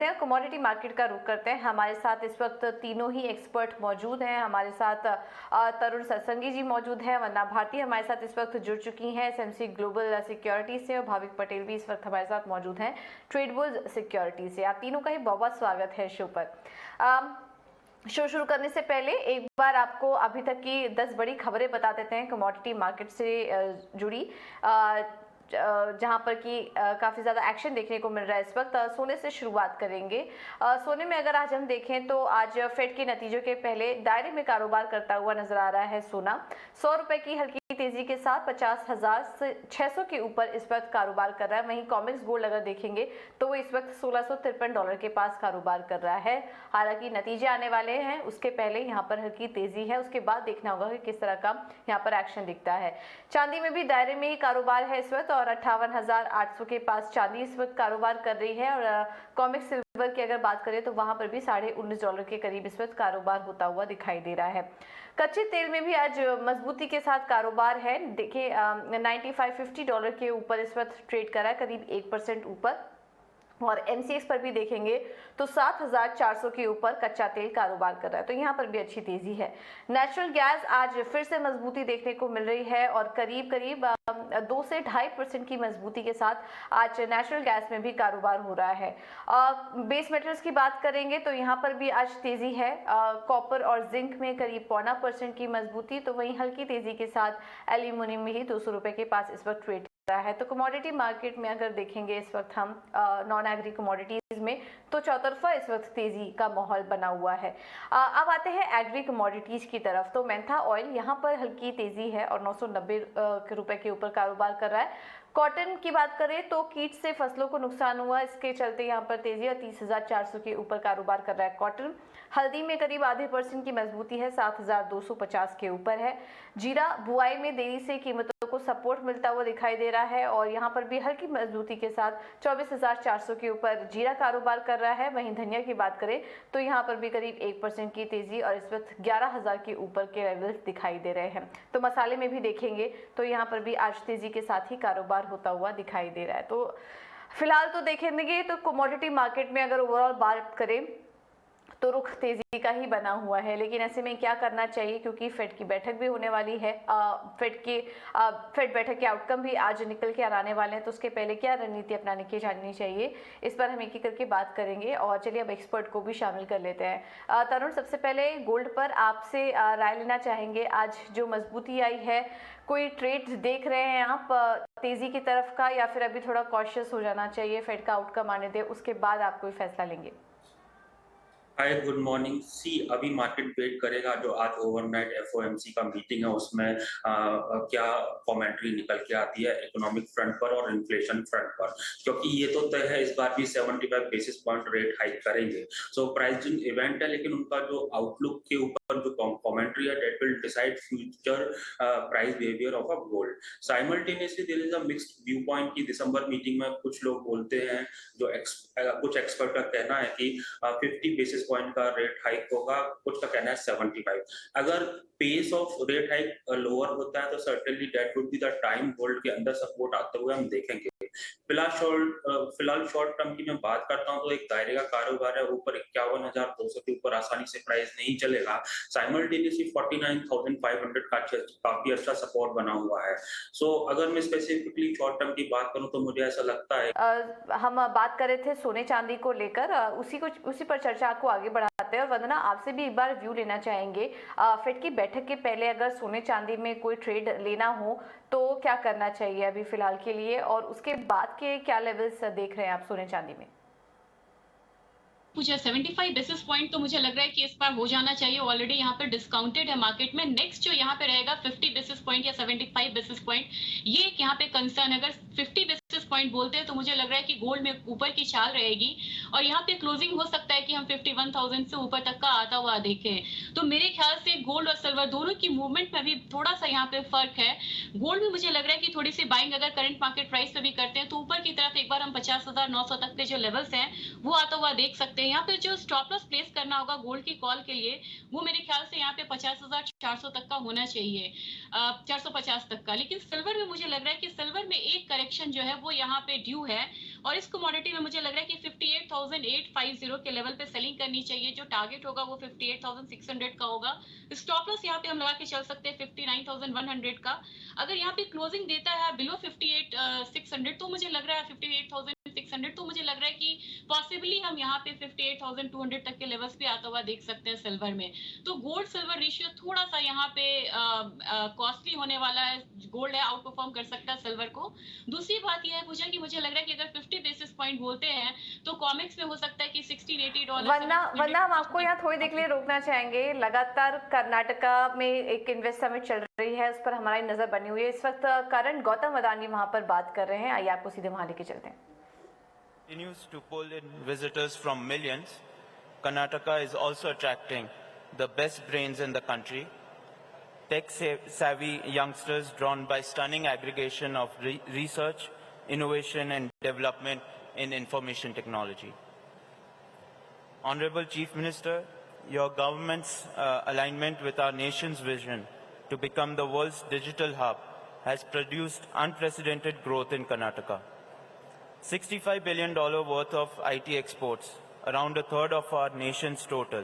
हैं commodity market का रुख करते हैं। हमारे साथ इस वक्त तीनों ही एक्सपर्ट मौजूद हैं। हमारे साथ तरुण सत्संगी जी मौजूद हैं, वंदना भारती हमारे साथ इस वक्त जुड़ चुकी हैं एसएमसी ग्लोबल सिक्योरिटी से, और भाविक पटेल भी इस वक्त हमारे साथ मौजूद हैं ट्रेडबुल सिक्योरिटी से। आप तीनों का ही बहुत बहुत स्वागत है शो पर। शो शुरू करने से पहले एक बार आपको अभी तक की 10 बड़ी खबरें बता देते हैं कमोडिटी मार्केट से जुड़ी, जहां पर कि काफ़ी ज़्यादा एक्शन देखने को मिल रहा है इस वक्त। सोने से शुरुआत करेंगे। सोने में अगर आज हम देखें तो आज फेड के नतीजों के पहले दायरे में कारोबार करता हुआ नजर आ रहा है सोना। 100 रुपए की हल्की तेजी के साथ 50,600 के ऊपर इस वक्त कारोबार कर रहा है। वहीं कॉमेक्स गोल्ड अगर देखेंगे तो वो इस वक्त $1653 के पास कारोबार कर रहा है। हालांकि नतीजे आने वाले हैं, उसके पहले यहाँ पर हल्की तेजी है, उसके बाद देखना होगा कि किस तरह का यहाँ पर एक्शन दिखता है। चांदी में भी दायरे में ही कारोबार है इस वक्त, और 58,800 के पास चांदी इस वक्त कारोबार कर रही है। और कॉमेक्स सिल्वर की अगर बात करें तो वहां पर भी $19.5 के करीब इस वक्त कारोबार होता हुआ दिखाई दे रहा है। कच्चे तेल में भी आज मजबूती के साथ कारोबार है। देखिए $95-50 के ऊपर इस वक्त ट्रेड कर रहा है, करीब 1% ऊपर। और एमसीएक्स पर भी देखेंगे तो 7,400 के ऊपर कच्चा तेल कारोबार कर रहा है, तो यहाँ पर भी अच्छी तेजी है। नेचुरल गैस आज फिर से मजबूती देखने को मिल रही है, और करीब 2 से 2.5% की मजबूती के साथ आज नेचुरल गैस में भी कारोबार हो रहा है। बेस मेटल्स की बात करेंगे तो यहाँ पर भी आज तेजी है। कॉपर और जिंक में करीब 0.25% की मजबूती, तो वहीं हल्की तेजी के साथ एल्यूमिनियम में ही 200 रुपए के पास इस वक्त ट्रेड है। तो कमोडिटी मार्केट में अगर देखेंगे इस वक्त हम नॉन एग्री कमोडिटीज में, तो चौतरफा इस वक्त तेजी का माहौल बना हुआ है। अब आते हैं एग्री कमोडिटीज की तरफ। तो मेंथा ऑयल यहाँ पर हल्की तेजी है और 990 रुपए के ऊपर कारोबार कर रहा है। कॉटन की बात करें तो कीट से फसलों को नुकसान हुआ, इसके चलते यहाँ पर तेजी और 30,400 के ऊपर कारोबार कर रहा है कॉटन। हल्दी में करीब ½ % की मजबूती है, 7,250 के ऊपर है। जीरा बुआई में देरी से कीमतों को सपोर्ट मिलता हुआ दिखाई दे रहा है, और यहाँ पर भी हल्की मजबूती के साथ 24,400 के ऊपर जीरा कारोबार कर रहा है। वहीं धनिया की बात करें तो यहाँ पर भी करीब 1% की तेजी, और इस वक्त 11,000 के ऊपर के लेवल्स दिखाई दे रहे हैं। तो मसाले में भी देखेंगे तो यहाँ पर भी आज तेजी के साथ ही कारोबार होता हुआ दिखाई दे रहा है। तो फिलहाल तो देखेंगे तो कमोडिटी मार्केट में अगर ओवरऑल बात करें तो रुख तेजी का ही बना हुआ है। लेकिन ऐसे में क्या करना चाहिए, क्योंकि फेड की बैठक भी होने वाली है। फेड बैठक के आउटकम भी आज निकल के आने वाले हैं, तो उसके पहले क्या रणनीति अपनाने की जाननी चाहिए, इस पर हम एक एक करके बात करेंगे। और चलिए अब एक्सपर्ट को भी शामिल कर लेते हैं। तरुण, सबसे पहले गोल्ड पर आपसे राय लेना चाहेंगे। आज जो मजबूती आई है, कोई ट्रेड देख रहे हैं आप तेजी की तरफ का, या फिर अभी थोड़ा कॉशियस हो जाना चाहिए, फेड का आउटकम आने दे उसके बाद आप कोई फैसला लेंगे? हाय, गुड मॉर्निंग। अभी मार्केट वेट करेगा जो आज ओवरनाइट एफओएमसी का मीटिंग है, उसमें क्या कमेंट्री निकल के आती है इकोनॉमिक फ्रंट पर और इन्फ्लेशन फ्रंट पर, क्योंकि ये तो तय है इस बार भी 75 बेसिस पॉइंट रेट हाइक करेंगे। सो प्राइसिंग इवेंट है, लेकिन उनका जो आउटलुक के ऊपर जो कमेंट्री है that will decide future price behaviour of a gold. Simultaneously there is a mixed view point की दिसंबर मीटिंग में कुछ लोग बोलते हैं, जो कुछ एक्सपर्ट का कहना है कि 50 बेसिस पॉइंट का रेट हाइक होगा, कुछ का कहना है 75। अगर pace of rate hike lower होता है तो certainly that would be the time gold के अंदर सपोर्ट आते हुए हम देखेंगे। फिलहाल शॉर्ट टर्म की मैं बात करता हूं तो एक दायरे का कारोबार है, ऊपर 51,200 के ऊपर आसानी से प्राइस नहीं चलेगा। साइमल्टेनियसली 49,500 का काफी अच्छा सपोर्ट बना हुआ है। सो अगर मैं स्पेसिफिकली शॉर्ट टर्म की बात करूं तो मुझे ऐसा लगता है, हम बात कर रहे थे सोने चांदी को लेकर, उसी पर चर्चा को आगे बढ़ाते हैं। और वंदना, आपसे भी एक बार व्यू लेना चाहेंगे। फेड की बैठक के पहले अगर सोने चांदी में कोई ट्रेड लेना हो तो क्या करना चाहिए अभी फिलहाल के लिए, और उसके बाद के क्या लेवल्स देख रहे हैं आप सोने चांदी में? मुझे 75 बेसिस पॉइंट तो मुझे लग रहा है कि इस बार हो जाना चाहिए। ऑलरेडी यहाँ पे डिस्काउंटेड है मार्केट में। नेक्स्ट जो यहाँ पे रहेगा 50 बेसिस पॉइंट या 75 बेसिस पॉइंट, ये एक यहाँ पे कंसर्न। अगर 50 बेसिस पॉइंट बोलते हैं तो मुझे लग रहा है कि गोल्ड में ऊपर की चाल रहेगी, और यहाँ पे क्लोजिंग हो सकता है कि हम 51,000 से ऊपर तक का आता हुआ देखें। तो मेरे ख्याल से गोल्ड और सिल्वर दोनों की मूवमेंट में भी थोड़ा सा यहाँ पे फर्क है। गोल्ड में मुझे लग रहा है कि थोड़ी सी बाइंग अगर करंट मार्केट प्राइस पे भी करते हैं तो ऊपर की तरफ एक बार हम 50,900 तक के जो लेवल्स हैं वो आता हुआ देख सकते हैं। यहाँ पे जो स्टॉप लॉस प्लेस करना होगा गोल्ड की कॉल के लिए, वो मेरे ख्याल से यहाँ पे 50,400 तक का होना चाहिए, 450 तक का। लेकिन सिल्वर में मुझे लग रहा है कि सिल्वर में एक करेक्शन जो है वो यहाँ पे ड्यू है और इस कमोडिटी में मुझे लग रहा है कि 58,850 के लेवल पे सेलिंग करनी चाहिए। जो टारगेट होगा वो 58,600 का होगा। स्टॉप लॉस यहाँ पे हम लगा के चल सकते हैं 59,100 का। अगर यहाँ पे क्लोजिंग देता है बिलो 58,600 तो मुझे लग रहा है 58,600 तो मुझे लग रहा है कि पॉसिबली हम यहाँ पे 58,200 तक के लेवल्स पे आता हुआ देख सकते हैं सिल्वर में। तो गोल्ड सिल्वर रेशियो थोड़ा सा यहाँ पे कॉस्टली होने वाला है। गोल्ड है आउट परफॉर्म कर सकता है सिल्वर को। दूसरी बात यह है पूजा कि मुझे लग रहा है कि अगर 50 बेसिस पॉइंट बोलते हैं तो कॉमिक्स में हो सकता है कि $1680 वरना हम आपको यहाँ थोड़ी देर के लिए रोकना चाहेंगे। लगातार कर्नाटका में एक इन्वेस्ट समिट चल रही है, उस पर हमारी नजर बनी हुई है। इस वक्त करण गौतम अदानी वहां पर बात कर रहे हैं, आइए आपको सीधे वहां लेके चलते हैं। Continues to pull in visitors from millions, Karnataka is also attracting the best brains in the country, tech-savvy youngsters drawn by stunning aggregation of research, innovation and development in information technology. Honorable Chief Minister, your government's alignment with our nation's vision to become the world's digital hub has produced unprecedented growth in Karnataka. $65 billion worth of IT exports, around a third of our nation's total,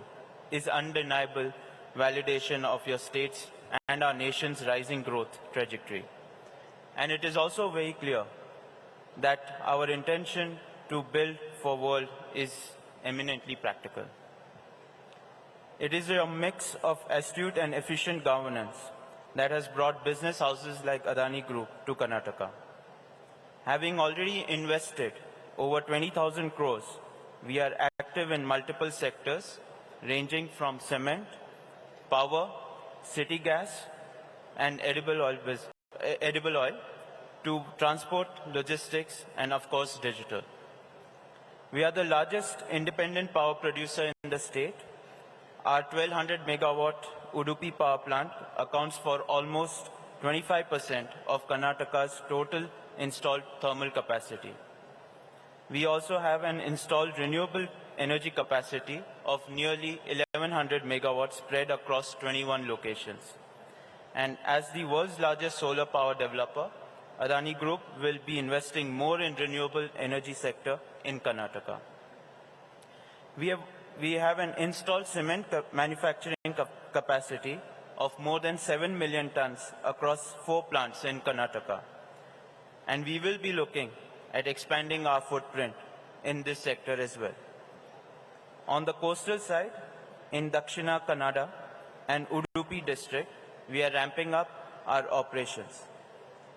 is undeniable validation of your state's and our nation's rising growth trajectory. And it is also very clear that our intention to build for world is eminently practical. It is a mix of astute and efficient governance that has brought business houses like Adani Group to Karnataka. Having already invested over 20,000 crores, we are active in multiple sectors ranging from cement, power, city gas, and edible oil to transport, logistics, and of course digital. We are the largest independent power producer in the state. Our 1200 megawatt Udupi power plant accounts for almost 25% of Karnataka's total installed thermal capacity. We also have an installed renewable energy capacity of nearly 1100 megawatts spread across 21 locations. And as the world's largest solar power developer, Adani Group will be investing more in renewable energy sector in Karnataka. We have an installed cement manufacturing capacity of more than 7 million tons across 4 plants in Karnataka. And we will be looking at expanding our footprint in this sector as well. On the coastal side, in Dakshina Kannada and Udupi district, we are ramping up our operations.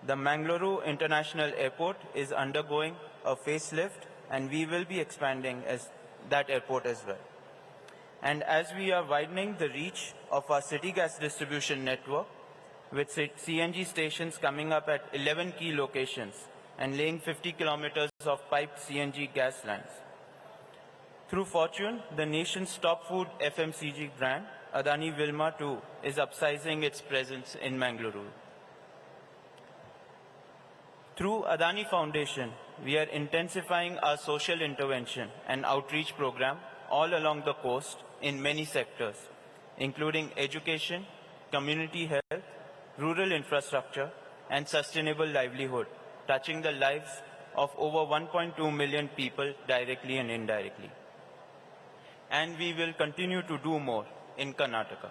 The Mangaluru International Airport is undergoing a facelift and we will be expanding that airport as well. And as we are widening the reach of our city gas distribution network, with CNG stations coming up at 11 key locations and laying 50 kilometers of piped CNG gas lines. Through Fortune, the nation's top food FMCG brand, Adani Wilmar too is upsizing its presence in Mangaluru. Through Adani Foundation, we are intensifying our social intervention and outreach program all along the coast in many sectors, including education, community health, rural infrastructure, and sustainable livelihood, touching the lives of over 1.2 million people directly and indirectly. And we will continue to do more in Karnataka.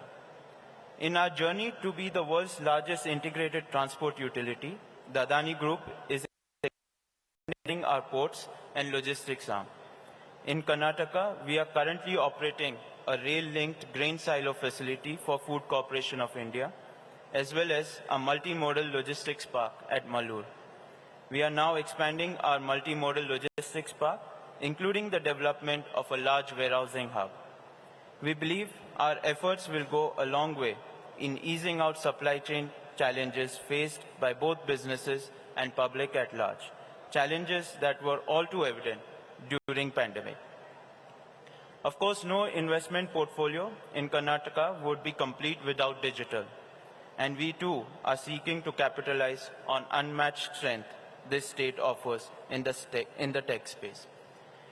In our journey to be the world's largest integrated transport utility, the Adani Group is expanding our ports and logistics arm. In Karnataka, we are currently operating a rail-linked grain silo facility for Food Corporation of India, as well as a multimodal logistics park at Malur. We are now expanding our multimodal logistics park, including the development of a large warehousing hub. We believe our efforts will go a long way in easing out supply chain challenges faced by both businesses and public at large, challenges that were all too evident during pandemic. Of course, no investment portfolio in Karnataka would be complete without digital. And we too are seeking to capitalize on unmatched strength this state offers in the tech space.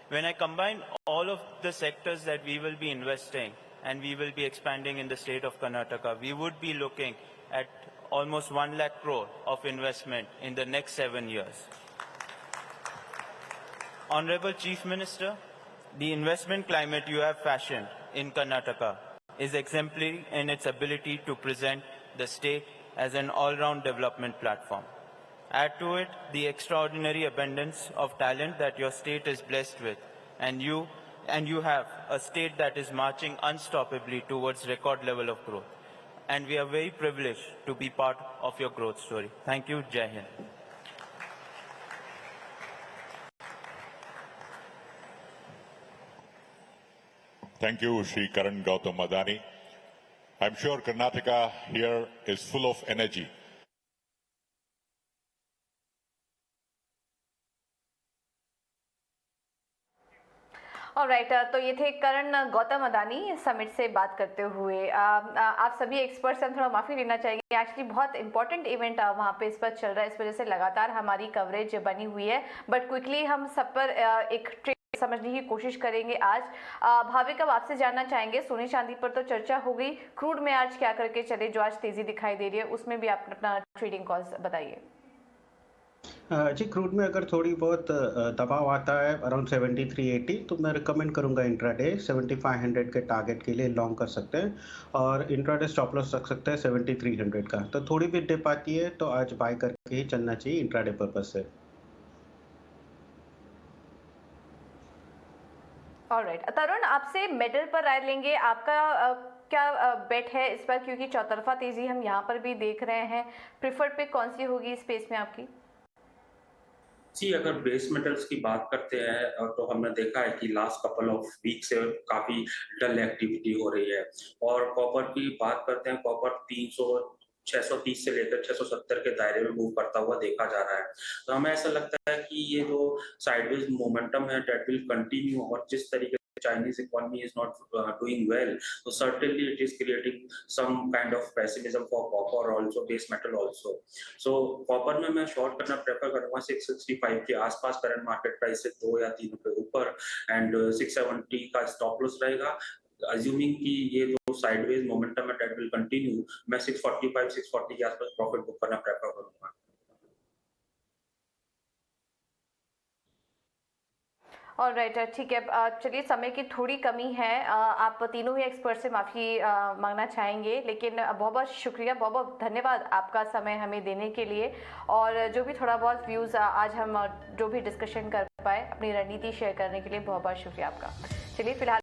When I combine all of the sectors that we will be investing and we will be expanding in the state of Karnataka, we would be looking at almost 1 lakh crore of investment in the next 7 years. Honorable Chief Minister, the investment climate you have fashioned in Karnataka is exemplary in its ability to present the state as an all-round development platform. Add to it the extraordinary abundance of talent that your state is blessed with, and you have a state that is marching unstoppably towards record level of growth. And we are very privileged to be part of your growth story. Thank you. Jai Hind. Thank you, Shri Karan Gautam Adani. I'm sure Karnataka here is full of energy. Alright, तो ये थे करण Gautam Adani summit से बात करते हुए। आप सभी experts से हम थोड़ा माफ़ी लेना चाहेंगे, एक्चुअली बहुत इंपॉर्टेंट इवेंट वहाँ पे इस वक्त चल रहा है, इस वजह से लगातार हमारी कवरेज बनी हुई है, बट क्विकली हम सब पर एक ट्रेंड समझने की कोशिश करेंगे। आज भाविक, अब आपसे जानना चाहेंगे, सोने चांदी पर तो चर्चा हो गई, क्रूड में आज क्या करके चले जो आज तेजी दिखाई दे रही है, उसमें भी आप अपना ट्रेडिंग कॉल्स बताइए। जी, क्रूड में अगर थोड़ी बहुत दबाव आता है अराउंड 7380, तो मैं रिकमेंड करूंगा इंट्राडे 7500 के टारगेट के लिए लॉन्ग कर सकते हैं, और इंट्राडे स्टॉप लॉस रख सकते हैं 7300 का। तो थोड़ी भी डिप आती है तो आज बाय करके ही चलना चाहिए इंट्राडे पर्पज से। ऑलराइट, तरुण, आपसे मेटल पर राय लेंगे, आपका क्या बेट है इस बार, क्योंकि चौतरफा तेजी हम यहाँ पर भी देख रहे हैं, प्रिफर्ड पे कौन सी होगी स्पेस में आपकी? जी, अगर बेस मेटल्स की बात करते हैं तो हमने देखा है कि लास्ट कपल ऑफ वीक से काफी डल एक्टिविटी हो रही है। और कॉपर की बात करते हैं, कॉपर 630 से लेकर 670 के दायरे में मूव करता हुआ देखा जा रहा है। तो हमें ऐसा लगता है कि ये जो साइडवेज मोमेंटम है दैट विल कंटिन्यू, और जिस तरीके Chinese economy is not doing well, so certainly it is creating some kind of pessimism for copper also, base metal also. So copper में मैं शॉर्ट करना प्रेफर करूंगा 665 के आसपास करंट मार्केट प्राइस से 2 या 3 रुपए ऊपर, एंड 670 का स्टॉप लॉस रहेगा। अज्यूमिंग कि ये जो साइडवेज मोमेंटम है दैट विल कंटिन्यू, मैं 645 640 के आसपास प्रॉफिट बुक करना प्रेफर करूंगा। ऑलराइट, ठीक है, चलिए, समय की थोड़ी कमी है, आप तीनों ही एक्सपर्ट से माफ़ी मांगना चाहेंगे, लेकिन बहुत बहुत शुक्रिया, बहुत बहुत धन्यवाद आपका समय हमें देने के लिए, और जो भी थोड़ा बहुत व्यूज़ आज हम जो भी डिस्कशन कर पाए, अपनी रणनीति शेयर करने के लिए बहुत बहुत शुक्रिया आपका। चलिए, फिलहाल